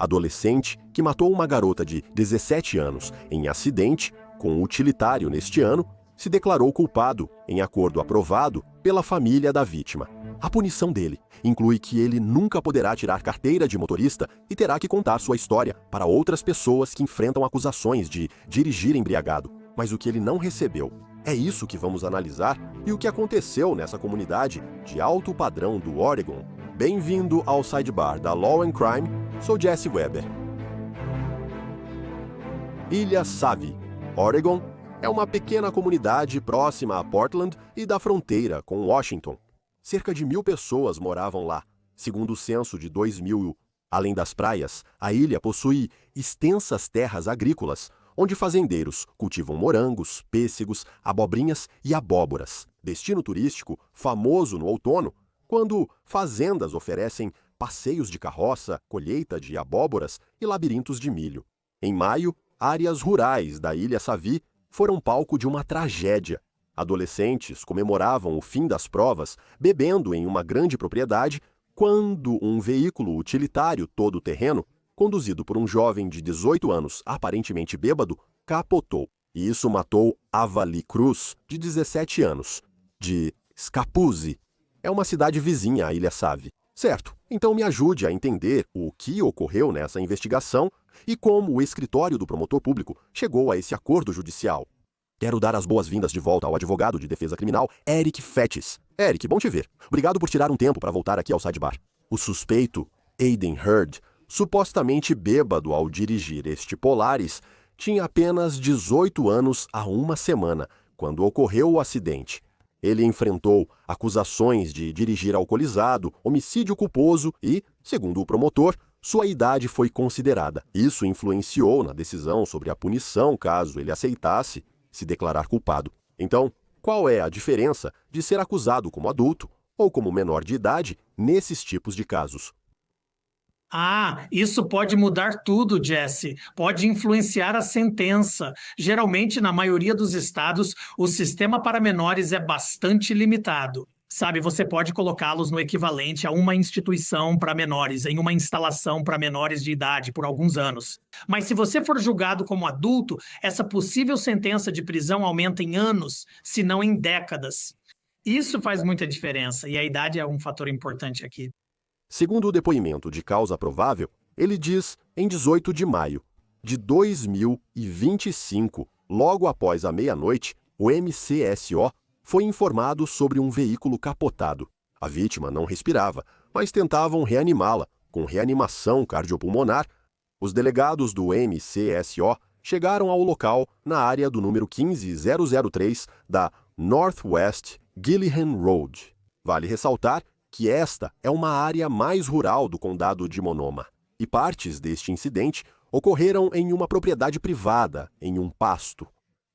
adolescente que matou uma garota de 17 anos em acidente com utilitário neste ano, se declarou culpado, em acordo aprovado pela família da vítima. A punição dele inclui que ele nunca poderá tirar carteira de motorista e terá que contar sua história para outras pessoas que enfrentam acusações de dirigir embriagado. Mas o que ele não recebeu é isso que vamos analisar e o que aconteceu nessa comunidade de alto padrão do Oregon. Bem-vindo ao Sidebar da Law and Crime, sou Jesse Weber. Ilha Savi, Oregon, é uma pequena comunidade próxima a Portland e da fronteira com Washington. Cerca de 1.000 pessoas moravam lá, segundo o censo de 2000. Além das praias, a ilha possui extensas terras agrícolas, onde fazendeiros cultivam morangos, pêssegos, abobrinhas e abóboras. Destino turístico famoso no outono, quando fazendas oferecem passeios de carroça, colheita de abóboras e labirintos de milho. Em maio, áreas rurais da Ilha Savi foram palco de uma tragédia. Adolescentes comemoravam o fim das provas bebendo em uma grande propriedade quando um veículo utilitário todo-terreno, conduzido por um jovem de 18 anos aparentemente bêbado, capotou. E isso matou Avali Cruz, de 17 anos, de Scapuzzi. É uma cidade vizinha à Ilha Savi. Certo, então me ajude a entender o que ocorreu nessa investigação e como o escritório do promotor público chegou a esse acordo judicial. Quero dar as boas-vindas de volta ao advogado de defesa criminal, Eric Fettes. Eric, bom te ver. Obrigado por tirar um tempo para voltar aqui ao Sidebar. O suspeito, Aiden Heard, supostamente bêbado ao dirigir este Polaris, tinha apenas 18 anos há uma semana, quando ocorreu o acidente. Ele enfrentou acusações de dirigir alcoolizado, homicídio culposo e, segundo o promotor, sua idade foi considerada. Isso influenciou na decisão sobre a punição caso ele aceitasse se declarar culpado. Então, qual é a diferença de ser acusado como adulto ou como menor de idade nesses tipos de casos? Isso pode mudar tudo, Jesse. Pode influenciar a sentença. Geralmente, na maioria dos estados, o sistema para menores é bastante limitado. Sabe, você pode colocá-los no equivalente a uma instituição para menores, em uma instalação para menores de idade por alguns anos. Mas se você for julgado como adulto, essa possível sentença de prisão aumenta em anos, se não em décadas. Isso faz muita diferença e a idade é um fator importante aqui. Segundo o depoimento de causa provável, ele diz em 18 de maio de 2025, logo após a meia-noite, o MCSO foi informado sobre um veículo capotado. A vítima não respirava, mas tentavam reanimá-la com reanimação cardiopulmonar. Os delegados do MCSO chegaram ao local na área do número 15003 da Northwest Gillihan Road. Vale ressaltar que esta é uma área mais rural do condado de Monoma, e partes deste incidente ocorreram em uma propriedade privada, em um pasto.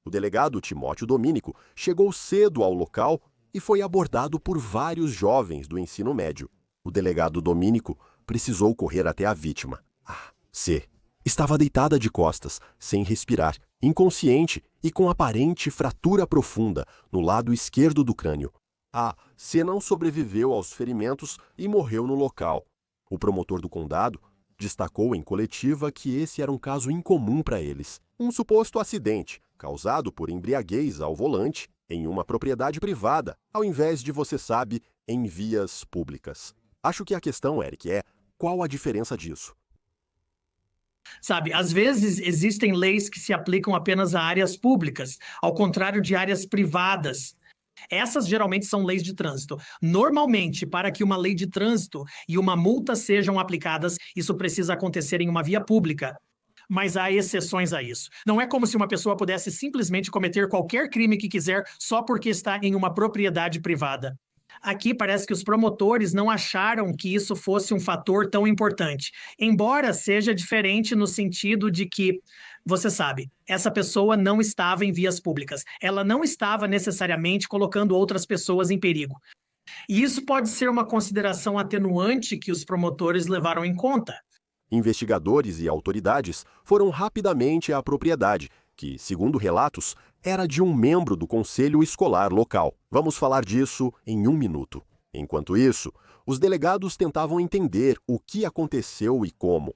O delegado Timóteo Domínico chegou cedo ao local e foi abordado por vários jovens do ensino médio. O delegado Domínico precisou correr até a vítima. C. Estava deitada de costas, sem respirar, inconsciente e com aparente fratura profunda no lado esquerdo do crânio. C não sobreviveu aos ferimentos e morreu no local. O promotor do condado destacou em coletiva que esse era um caso incomum para eles. Um suposto acidente, causado por embriaguez ao volante, em uma propriedade privada, ao invés de, você sabe, em vias públicas. Acho que a questão, Eric, é qual a diferença disso? Sabe, às vezes existem leis que se aplicam apenas a áreas públicas, ao contrário de áreas privadas. Essas geralmente são leis de trânsito. Normalmente, para que uma lei de trânsito e uma multa sejam aplicadas, isso precisa acontecer em uma via pública. Mas há exceções a isso. Não é como se uma pessoa pudesse simplesmente cometer qualquer crime que quiser só porque está em uma propriedade privada. Aqui parece que os promotores não acharam que isso fosse um fator tão importante, embora seja diferente no sentido de que, você sabe, essa pessoa não estava em vias públicas, ela não estava necessariamente colocando outras pessoas em perigo. E isso pode ser uma consideração atenuante que os promotores levaram em conta. Investigadores e autoridades foram rapidamente à propriedade, que, segundo relatos, era de um membro do conselho escolar local. Vamos falar disso em um minuto. Enquanto isso, os delegados tentavam entender o que aconteceu e como.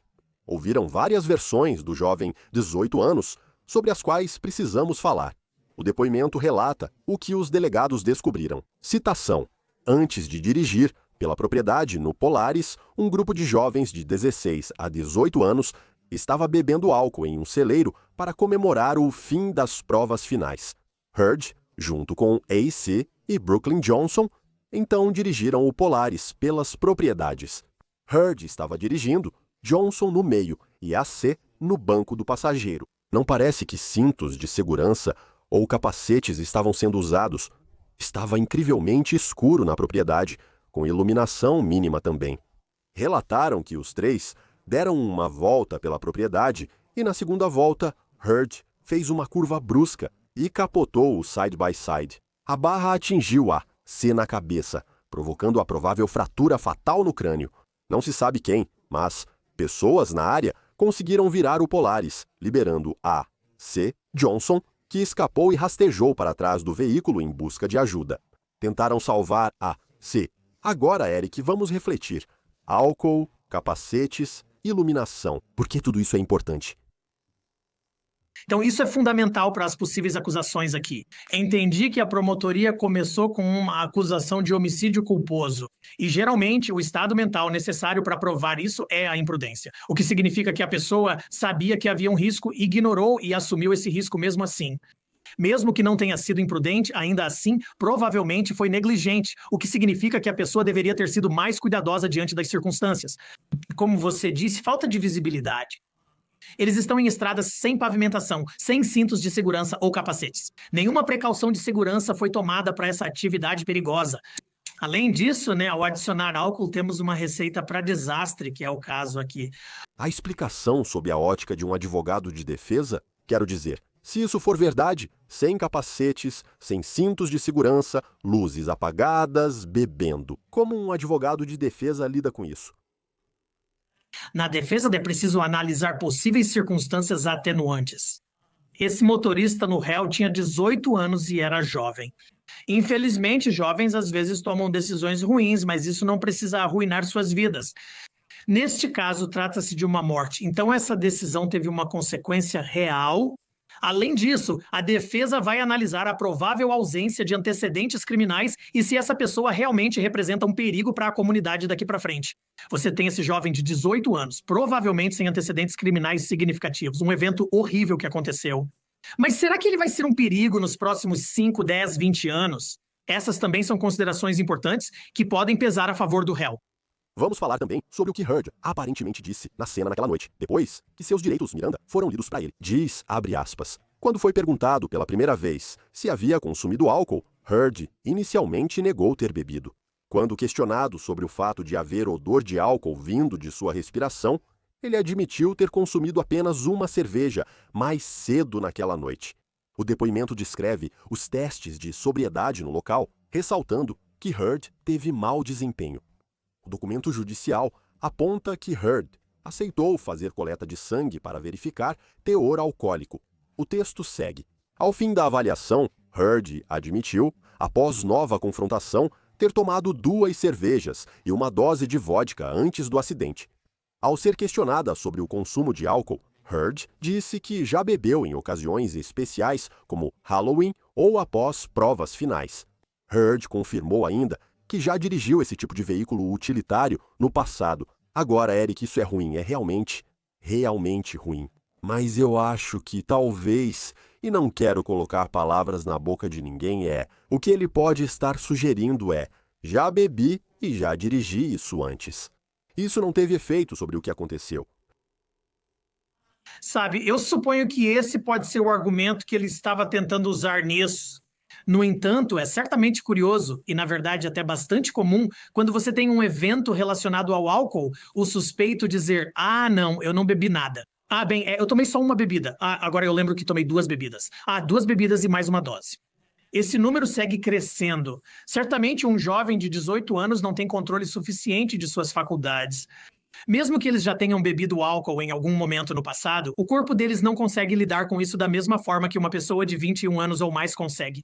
ouviram várias versões do jovem 18 anos sobre as quais precisamos falar. O depoimento relata o que os delegados descobriram. Citação: antes de dirigir pela propriedade no Polaris, um grupo de jovens de 16 a 18 anos estava bebendo álcool em um celeiro para comemorar o fim das provas finais. Heard, junto com AC e Brooklyn Johnson, então dirigiram o Polaris pelas propriedades. Heard estava dirigindo, Johnson no meio e AC no banco do passageiro. Não parece que cintos de segurança ou capacetes estavam sendo usados. Estava incrivelmente escuro na propriedade, com iluminação mínima também. Relataram que os três deram uma volta pela propriedade e, na segunda volta, Heard fez uma curva brusca e capotou o side-by-side. A barra atingiu AC na cabeça, provocando a provável fratura fatal no crânio. Não se sabe quem, mas pessoas na área conseguiram virar o Polaris, liberando AC Johnson, que escapou e rastejou para trás do veículo em busca de ajuda. Tentaram salvar AC. Agora, Eric, vamos refletir. Álcool, capacetes, iluminação. Por que tudo isso é importante? Então, isso é fundamental para as possíveis acusações aqui. Entendi que a promotoria começou com uma acusação de homicídio culposo. E, geralmente, o estado mental necessário para provar isso é a imprudência. O que significa que a pessoa sabia que havia um risco, ignorou e assumiu esse risco mesmo assim. Mesmo que não tenha sido imprudente, ainda assim, provavelmente foi negligente, o que significa que a pessoa deveria ter sido mais cuidadosa diante das circunstâncias. Como você disse, falta de visibilidade. Eles estão em estradas sem pavimentação, sem cintos de segurança ou capacetes. Nenhuma precaução de segurança foi tomada para essa atividade perigosa. Além disso, ao adicionar álcool, temos uma receita para desastre, que é o caso aqui. A explicação sob a ótica de um advogado de defesa, quero dizer, se isso for verdade, sem capacetes, sem cintos de segurança, luzes apagadas, bebendo. Como um advogado de defesa lida com isso? Na defesa é preciso analisar possíveis circunstâncias atenuantes. Esse motorista no réu tinha 18 anos e era jovem. Infelizmente, jovens às vezes tomam decisões ruins, mas isso não precisa arruinar suas vidas. Neste caso, trata-se de uma morte. Então, essa decisão teve uma consequência real. Além disso, a defesa vai analisar a provável ausência de antecedentes criminais e se essa pessoa realmente representa um perigo para a comunidade daqui para frente. Você tem esse jovem de 18 anos, provavelmente sem antecedentes criminais significativos, um evento horrível que aconteceu. Mas será que ele vai ser um perigo nos próximos 5, 10, 20 anos? Essas também são considerações importantes que podem pesar a favor do réu. Vamos falar também sobre o que Heard aparentemente disse na cena naquela noite, depois que seus direitos Miranda foram lidos para ele. Diz, abre aspas, quando foi perguntado pela primeira vez se havia consumido álcool, Heard inicialmente negou ter bebido. Quando questionado sobre o fato de haver odor de álcool vindo de sua respiração, ele admitiu ter consumido apenas uma cerveja mais cedo naquela noite. O depoimento descreve os testes de sobriedade no local, ressaltando que Heard teve mau desempenho. O documento judicial aponta que Heard aceitou fazer coleta de sangue para verificar teor alcoólico. O texto segue. Ao fim da avaliação, Heard admitiu, após nova confrontação, ter tomado 2 cervejas e uma dose de vodka antes do acidente. Ao ser questionada sobre o consumo de álcool, Heard disse que já bebeu em ocasiões especiais, como Halloween ou após provas finais. Heard confirmou ainda que já dirigiu esse tipo de veículo utilitário no passado. Agora, Eric, isso é ruim, é realmente ruim. Mas eu acho que talvez, e não quero colocar palavras na boca de ninguém, o que ele pode estar sugerindo já bebi e já dirigi isso antes. Isso não teve efeito sobre o que aconteceu. Sabe, eu suponho que esse pode ser o argumento que ele estava tentando usar nisso. No entanto, é certamente curioso, e na verdade até bastante comum, quando você tem um evento relacionado ao álcool, o suspeito dizer, não, eu não bebi nada. Bem, eu tomei só uma bebida. Agora eu lembro que tomei 2 bebidas. 2 bebidas e mais uma dose. Esse número segue crescendo. Certamente um jovem de 18 anos não tem controle suficiente de suas faculdades. Mesmo que eles já tenham bebido álcool em algum momento no passado, o corpo deles não consegue lidar com isso da mesma forma que uma pessoa de 21 anos ou mais consegue.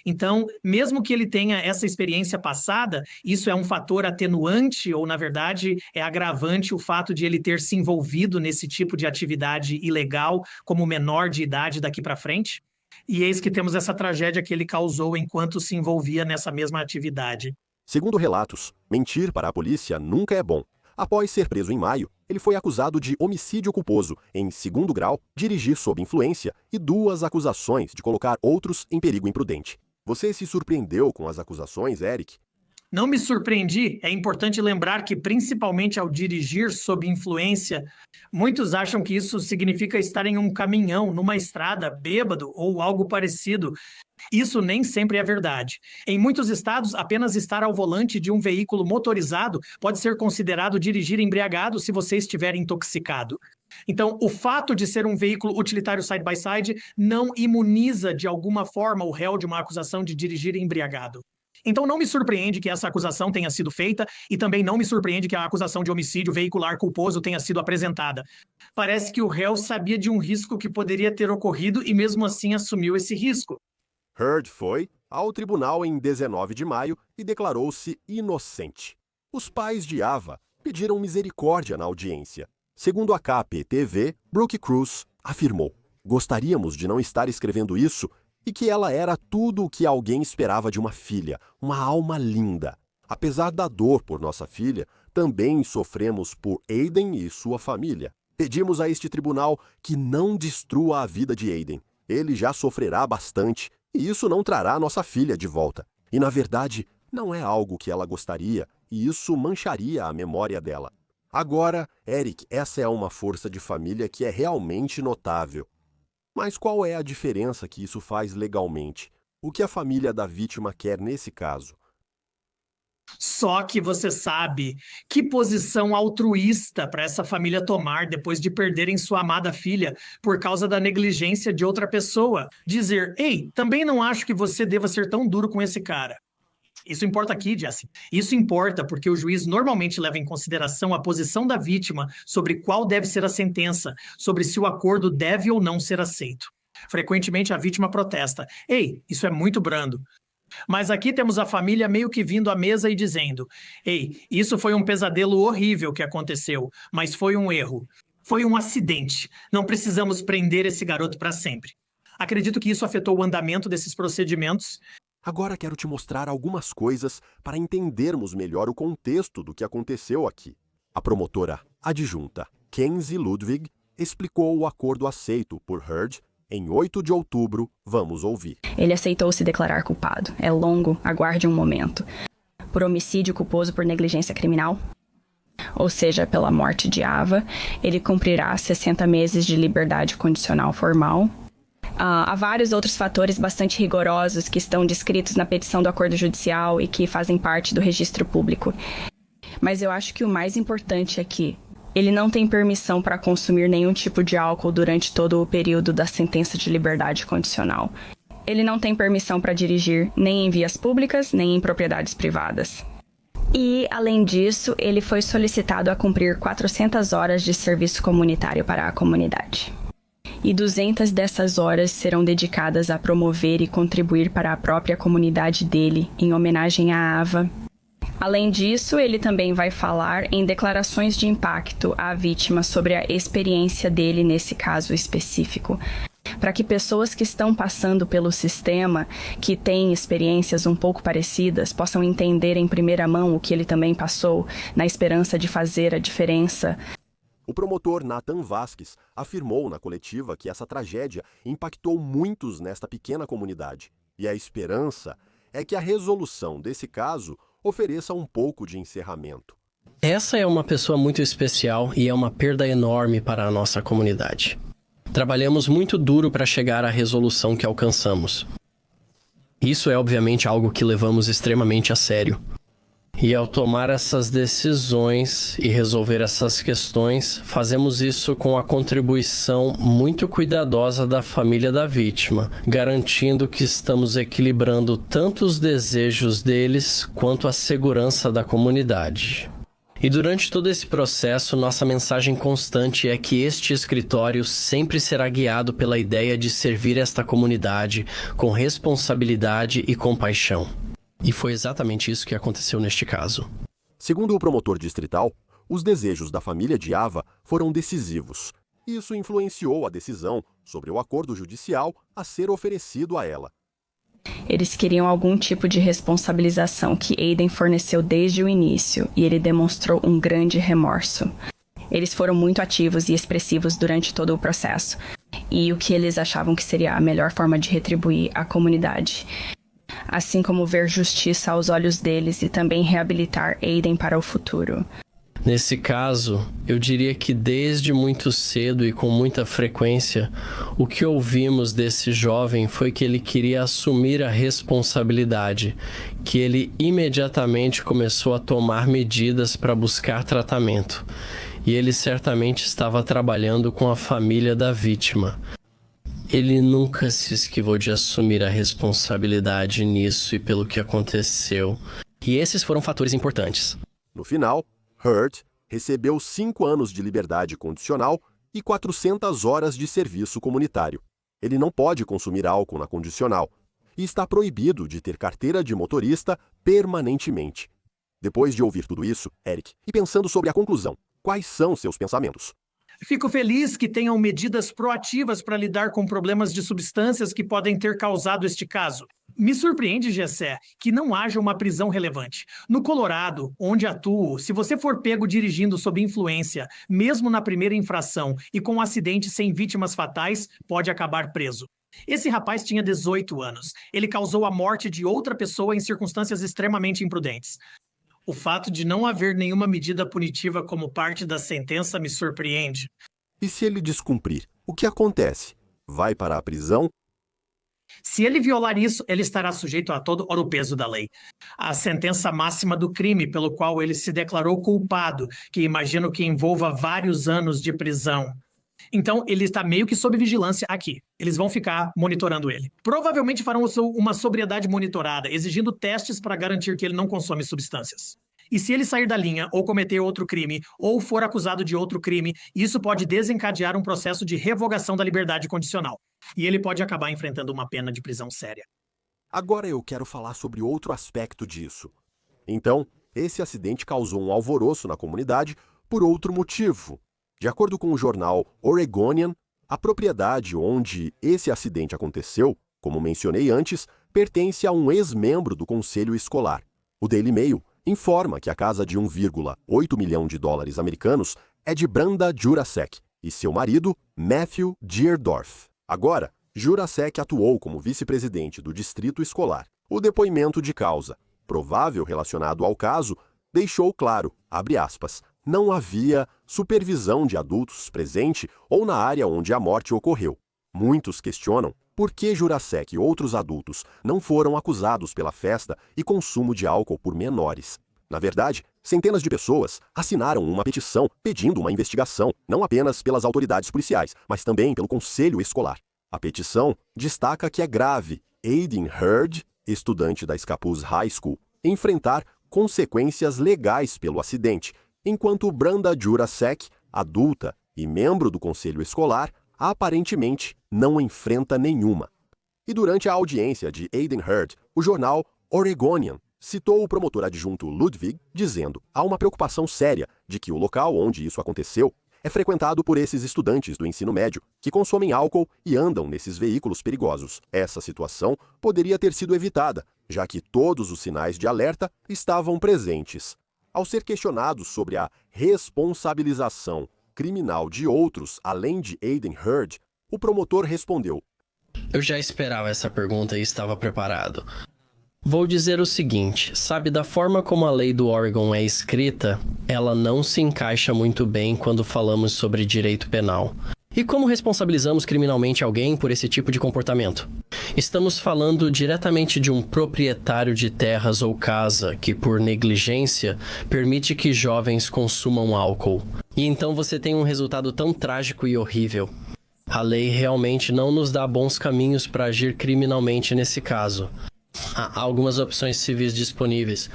Então, mesmo que ele tenha essa experiência passada, isso é um fator atenuante ou, na verdade, é agravante o fato de ele ter se envolvido nesse tipo de atividade ilegal como menor de idade daqui para frente? E eis que temos essa tragédia que ele causou enquanto se envolvia nessa mesma atividade. Segundo relatos, mentir para a polícia nunca é bom. Após ser preso em maio, ele foi acusado de homicídio culposo, em 2º grau, dirigir sob influência e 2 acusações de colocar outros em perigo imprudente. Você se surpreendeu com as acusações, Eric? Não me surpreendi, é importante lembrar que, principalmente ao dirigir sob influência, muitos acham que isso significa estar em um caminhão, numa estrada, bêbado ou algo parecido. Isso nem sempre é verdade. Em muitos estados, apenas estar ao volante de um veículo motorizado pode ser considerado dirigir embriagado se você estiver intoxicado. Então, o fato de ser um veículo utilitário side-by-side não imuniza de alguma forma o réu de uma acusação de dirigir embriagado. Então não me surpreende que essa acusação tenha sido feita e também não me surpreende que a acusação de homicídio veicular culposo tenha sido apresentada. Parece que o réu sabia de um risco que poderia ter ocorrido e mesmo assim assumiu esse risco. Heard foi ao tribunal em 19 de maio e declarou-se inocente. Os pais de Ava pediram misericórdia na audiência. Segundo a KPTV, Brooke Cruz afirmou: "Gostaríamos de não estar escrevendo isso e que ela era tudo o que alguém esperava de uma filha, uma alma linda. Apesar da dor por nossa filha, também sofremos por Aiden e sua família. Pedimos a este tribunal que não destrua a vida de Aiden. Ele já sofrerá bastante e isso não trará nossa filha de volta. E, na verdade, não é algo que ela gostaria e isso mancharia a memória dela. Agora, Eric, essa é uma força de família que é realmente notável. Mas qual é a diferença que isso faz legalmente? O que a família da vítima quer nesse caso?" Só que você sabe que posição altruísta para essa família tomar depois de perderem sua amada filha por causa da negligência de outra pessoa. Dizer: "Ei, também não acho que você deva ser tão duro com esse cara." Isso importa aqui, Jesse. Isso importa porque o juiz normalmente leva em consideração a posição da vítima sobre qual deve ser a sentença, sobre se o acordo deve ou não ser aceito. Frequentemente a vítima protesta: "Ei, isso é muito brando." Mas aqui temos a família meio que vindo à mesa e dizendo: "Ei, isso foi um pesadelo horrível que aconteceu, mas foi um erro. Foi um acidente. Não precisamos prender esse garoto para sempre." Acredito que isso afetou o andamento desses procedimentos. Agora quero te mostrar algumas coisas para entendermos melhor o contexto do que aconteceu aqui. A promotora adjunta Kenzie Ludwig explicou o acordo aceito por Heard em 8 de outubro. Vamos ouvir. Ele aceitou se declarar culpado. É longo, aguarde um momento. Por homicídio culposo por negligência criminal, ou seja, pela morte de Ava, ele cumprirá 60 meses de liberdade condicional formal. Há vários outros fatores bastante rigorosos que estão descritos na petição do acordo judicial e que fazem parte do registro público. Mas eu acho que o mais importante é que ele não tem permissão para consumir nenhum tipo de álcool durante todo o período da sentença de liberdade condicional. Ele não tem permissão para dirigir nem em vias públicas, nem em propriedades privadas. E, além disso, ele foi solicitado a cumprir 400 horas de serviço comunitário para a comunidade. E 200 dessas horas serão dedicadas a promover e contribuir para a própria comunidade dele, em homenagem à Ava. Além disso, ele também vai falar em declarações de impacto à vítima sobre a experiência dele nesse caso específico, para que pessoas que estão passando pelo sistema, que têm experiências um pouco parecidas, possam entender em primeira mão o que ele também passou, na esperança de fazer a diferença. O promotor Nathan Vasquez afirmou na coletiva que essa tragédia impactou muitos nesta pequena comunidade. E a esperança é que a resolução desse caso ofereça um pouco de encerramento. Essa é uma pessoa muito especial e é uma perda enorme para a nossa comunidade. Trabalhamos muito duro para chegar à resolução que alcançamos. Isso é obviamente algo que levamos extremamente a sério. E ao tomar essas decisões e resolver essas questões, fazemos isso com a contribuição muito cuidadosa da família da vítima, garantindo que estamos equilibrando tanto os desejos deles quanto a segurança da comunidade. E durante todo esse processo, nossa mensagem constante é que este escritório sempre será guiado pela ideia de servir esta comunidade com responsabilidade e compaixão. E foi exatamente isso que aconteceu neste caso. Segundo o promotor distrital, os desejos da família de Ava foram decisivos. Isso influenciou a decisão sobre o acordo judicial a ser oferecido a ela. Eles queriam algum tipo de responsabilização que Aiden forneceu desde o início, e ele demonstrou um grande remorso. Eles foram muito ativos e expressivos durante todo o processo, e o que eles achavam que seria a melhor forma de retribuir a comunidade, assim como ver justiça aos olhos deles e também reabilitar Aiden para o futuro. Nesse caso, eu diria que desde muito cedo e com muita frequência, o que ouvimos desse jovem foi que ele queria assumir a responsabilidade, que ele imediatamente começou a tomar medidas para buscar tratamento, e ele certamente estava trabalhando com a família da vítima. Ele nunca se esquivou de assumir a responsabilidade nisso e pelo que aconteceu. E esses foram fatores importantes. No final, Hurt recebeu 5 anos de liberdade condicional e 400 horas de serviço comunitário. Ele não pode consumir álcool na condicional e está proibido de ter carteira de motorista permanentemente. Depois de ouvir tudo isso, Eric, e pensando sobre a conclusão, quais são seus pensamentos? Fico feliz que tenham medidas proativas para lidar com problemas de substâncias que podem ter causado este caso. Me surpreende, Gessé, que não haja uma prisão relevante. No Colorado, onde atuo, se você for pego dirigindo sob influência, mesmo na primeira infração e com um acidente sem vítimas fatais, pode acabar preso. Esse rapaz tinha 18 anos. Ele causou a morte de outra pessoa em circunstâncias extremamente imprudentes. O fato de não haver nenhuma medida punitiva como parte da sentença me surpreende. E se ele descumprir, o que acontece? Vai para a prisão? Se ele violar isso, ele estará sujeito a todo o peso da lei. A sentença máxima do crime pelo qual ele se declarou culpado, que imagino que envolva vários anos de prisão. Então, ele está meio que sob vigilância aqui. Eles vão ficar monitorando ele. Provavelmente farão uma sobriedade monitorada, exigindo testes para garantir que ele não consome substâncias. E se ele sair da linha, ou cometer outro crime, ou for acusado de outro crime, isso pode desencadear um processo de revogação da liberdade condicional. E ele pode acabar enfrentando uma pena de prisão séria. Agora eu quero falar sobre outro aspecto disso. Então, esse acidente causou um alvoroço na comunidade por outro motivo. De acordo com o jornal Oregonian, a propriedade onde esse acidente aconteceu, como mencionei antes, pertence a um ex-membro do conselho escolar. O Daily Mail informa que a casa de 1,8 milhão de dólares americanos é de Branda Jurasek e seu marido, Matthew Deardorff. Agora, Jurasek atuou como vice-presidente do distrito escolar. O depoimento de causa, provável relacionado ao caso, deixou claro, abre aspas, não havia supervisão de adultos presente ou na área onde a morte ocorreu. Muitos questionam por que Jurasek e outros adultos não foram acusados pela festa e consumo de álcool por menores. Na verdade, centenas de pessoas assinaram uma petição pedindo uma investigação, não apenas pelas autoridades policiais, mas também pelo conselho escolar. A petição destaca que é grave Aiden Hurd, estudante da Scappoose High School, enfrentar consequências legais pelo acidente, enquanto Branda Jurasek, adulta e membro do conselho escolar, aparentemente não enfrenta nenhuma. E durante a audiência de Aiden Hurd, o jornal Oregonian citou o promotor adjunto Ludwig, dizendo: há uma preocupação séria de que o local onde isso aconteceu é frequentado por esses estudantes do ensino médio que consomem álcool e andam nesses veículos perigosos. Essa situação poderia ter sido evitada, já que todos os sinais de alerta estavam presentes. Ao ser questionado sobre a responsabilização criminal de outros além de Aiden Hurd, o promotor respondeu: eu já esperava essa pergunta e estava preparado. Vou dizer o seguinte, sabe, da forma como a lei do Oregon é escrita, ela não se encaixa muito bem quando falamos sobre direito penal. E como responsabilizamos criminalmente alguém por esse tipo de comportamento? Estamos falando diretamente de um proprietário de terras ou casa que, por negligência, permite que jovens consumam álcool. E então você tem um resultado tão trágico e horrível. A lei realmente não nos dá bons caminhos para agir criminalmente nesse caso. Há algumas opções civis disponíveis.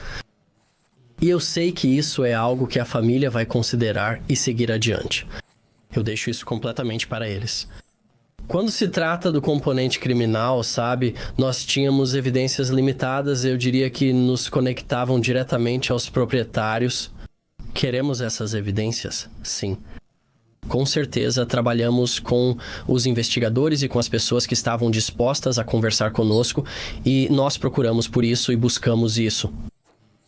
E eu sei que isso é algo que a família vai considerar e seguir adiante. Eu deixo isso completamente para eles. Quando se trata do componente criminal, sabe, nós tínhamos evidências limitadas, eu diria que nos conectavam diretamente aos proprietários. Queremos essas evidências? Sim. Com certeza, trabalhamos com os investigadores e com as pessoas que estavam dispostas a conversar conosco e nós procuramos por isso e buscamos isso.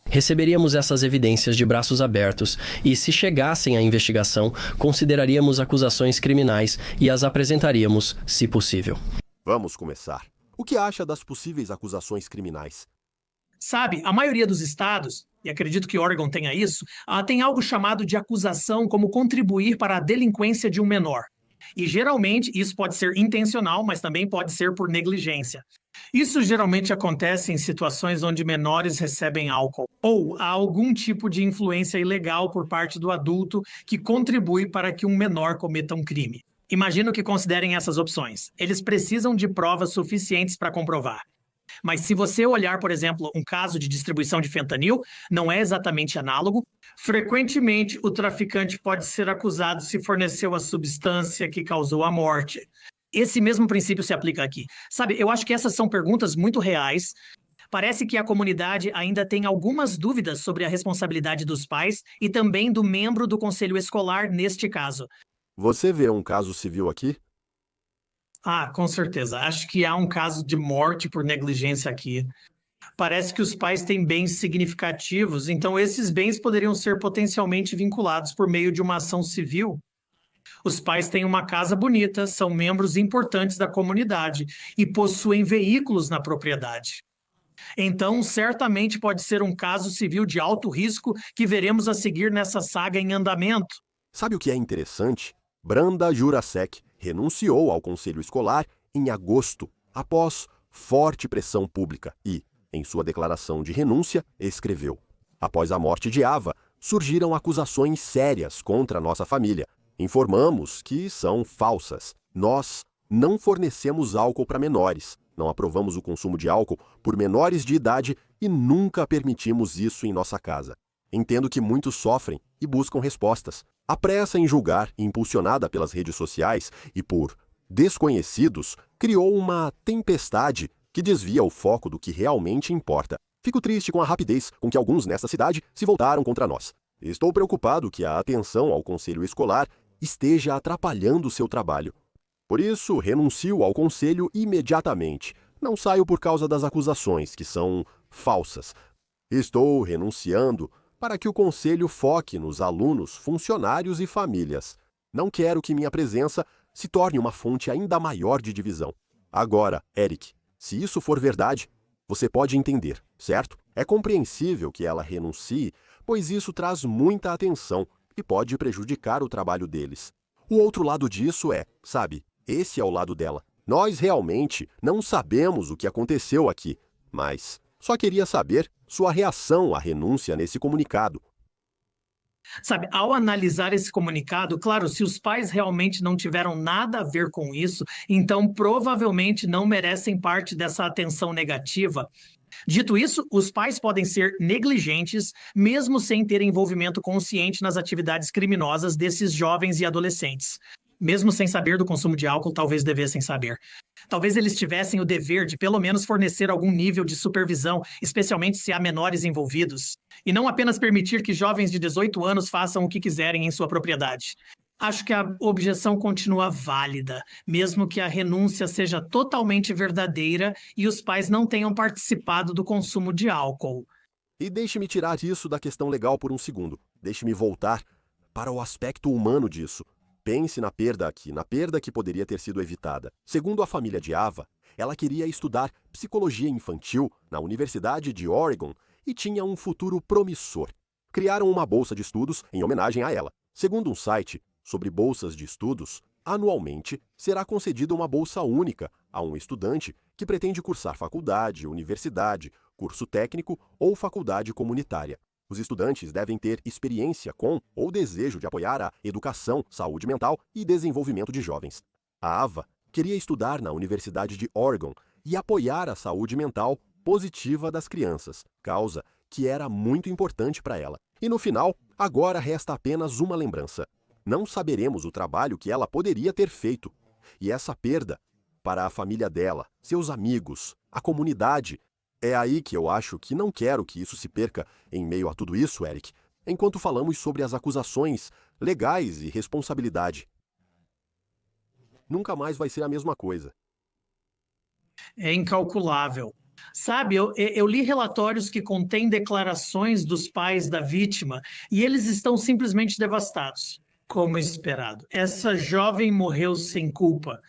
Receberíamos essas evidências de braços abertos e, se chegassem à investigação, consideraríamos acusações criminais e as apresentaríamos, se possível. Vamos começar. O que acha das possíveis acusações criminais? Sabe, a maioria dos estados, e acredito que Oregon tenha isso, tem algo chamado de acusação como contribuir para a delinquência de um menor. E geralmente isso pode ser intencional, mas também pode ser por negligência. Isso geralmente acontece em situações onde menores recebem álcool ou há algum tipo de influência ilegal por parte do adulto que contribui para que um menor cometa um crime. Imagino que considerem essas opções. Eles precisam de provas suficientes para comprovar. Mas se você olhar, por exemplo, um caso de distribuição de fentanil, não é exatamente análogo. Frequentemente, o traficante pode ser acusado se forneceu a substância que causou a morte. Esse mesmo princípio se aplica aqui. Sabe, eu acho que essas são perguntas muito reais. Parece que a comunidade ainda tem algumas dúvidas sobre a responsabilidade dos pais e também do membro do conselho escolar neste caso. Você vê um caso civil aqui? Com certeza. Acho que há um caso de morte por negligência aqui. Parece que os pais têm bens significativos, então esses bens poderiam ser potencialmente vinculados por meio de uma ação civil. Os pais têm uma casa bonita, são membros importantes da comunidade e possuem veículos na propriedade. Então, certamente pode ser um caso civil de alto risco que veremos a seguir nessa saga em andamento. Sabe o que é interessante? Branda Jurasek renunciou ao conselho escolar em agosto, após forte pressão pública e, em sua declaração de renúncia, escreveu: após a morte de Ava, surgiram acusações sérias contra nossa família. Informamos que são falsas. Nós não fornecemos álcool para menores, não aprovamos o consumo de álcool por menores de idade e nunca permitimos isso em nossa casa. Entendo que muitos sofrem e buscam respostas. A pressa em julgar, impulsionada pelas redes sociais e por desconhecidos, criou uma tempestade que desvia o foco do que realmente importa. Fico triste com a rapidez com que alguns nesta cidade se voltaram contra nós. Estou preocupado que a atenção ao conselho escolar esteja atrapalhando seu trabalho. Por isso, renuncio ao conselho imediatamente. Não saio por causa das acusações, que são falsas. Estou renunciando para que o conselho foque nos alunos, funcionários e famílias. Não quero que minha presença se torne uma fonte ainda maior de divisão. Agora, Eric, se isso for verdade, você pode entender, certo? É compreensível que ela renuncie, pois isso traz muita atenção e pode prejudicar o trabalho deles. O outro lado disso sabe, esse é o lado dela. Nós realmente não sabemos o que aconteceu aqui, mas só queria saber sua reação à renúncia nesse comunicado. Sabe, ao analisar esse comunicado, claro, se os pais realmente não tiveram nada a ver com isso, então provavelmente não merecem parte dessa atenção negativa. Dito isso, os pais podem ser negligentes, mesmo sem ter envolvimento consciente nas atividades criminosas desses jovens e adolescentes. Mesmo sem saber do consumo de álcool, talvez devessem saber. Talvez eles tivessem o dever de pelo menos fornecer algum nível de supervisão, especialmente se há menores envolvidos, e não apenas permitir que jovens de 18 anos façam o que quiserem em sua propriedade. Acho que a objeção continua válida, mesmo que a renúncia seja totalmente verdadeira e os pais não tenham participado do consumo de álcool. E deixe-me tirar isso da questão legal por um segundo. Deixe-me voltar para o aspecto humano disso. Pense na perda que poderia ter sido evitada. Segundo a família de Ava, ela queria estudar psicologia infantil na Universidade de Oregon e tinha um futuro promissor. Criaram uma bolsa de estudos em homenagem a ela. Segundo um site sobre bolsas de estudos, anualmente será concedida uma bolsa única a um estudante que pretende cursar faculdade, universidade, curso técnico ou faculdade comunitária. Os estudantes devem ter experiência com ou desejo de apoiar a educação, saúde mental e desenvolvimento de jovens. A Ava queria estudar na Universidade de Oregon e apoiar a saúde mental positiva das crianças, causa que era muito importante para ela. E no final, agora resta apenas uma lembrança. Não saberemos o trabalho que ela poderia ter feito. E essa perda, para a família dela, seus amigos, a comunidade, é aí que eu acho que não quero que isso se perca em meio a tudo isso, Eric, enquanto falamos sobre as acusações legais e responsabilidade. Nunca mais vai ser a mesma coisa. É incalculável. Sabe, eu li relatórios que contêm declarações dos pais da vítima e eles estão simplesmente devastados, como esperado. Essa jovem morreu sem culpa.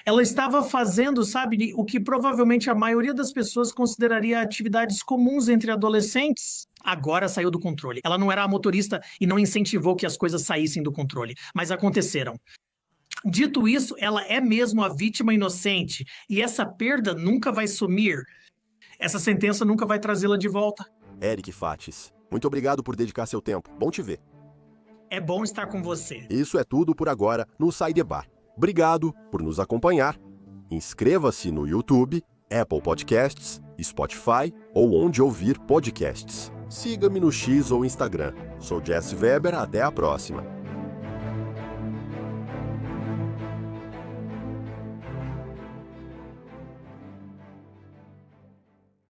Ela estava fazendo, sabe, o que provavelmente a maioria das pessoas consideraria atividades comuns entre adolescentes. Agora saiu do controle. Ela não era a motorista e não incentivou que as coisas saíssem do controle, mas aconteceram. Dito isso, ela é mesmo a vítima inocente e essa perda nunca vai sumir. Essa sentença nunca vai trazê-la de volta. Eric Fates, muito obrigado por dedicar seu tempo. Bom te ver. É bom estar com você. Isso é tudo por agora no Sai de Bar. Obrigado por nos acompanhar. Inscreva-se no YouTube, Apple Podcasts, Spotify ou onde ouvir podcasts. Siga-me no X ou Instagram. Sou Jesse Weber, até a próxima.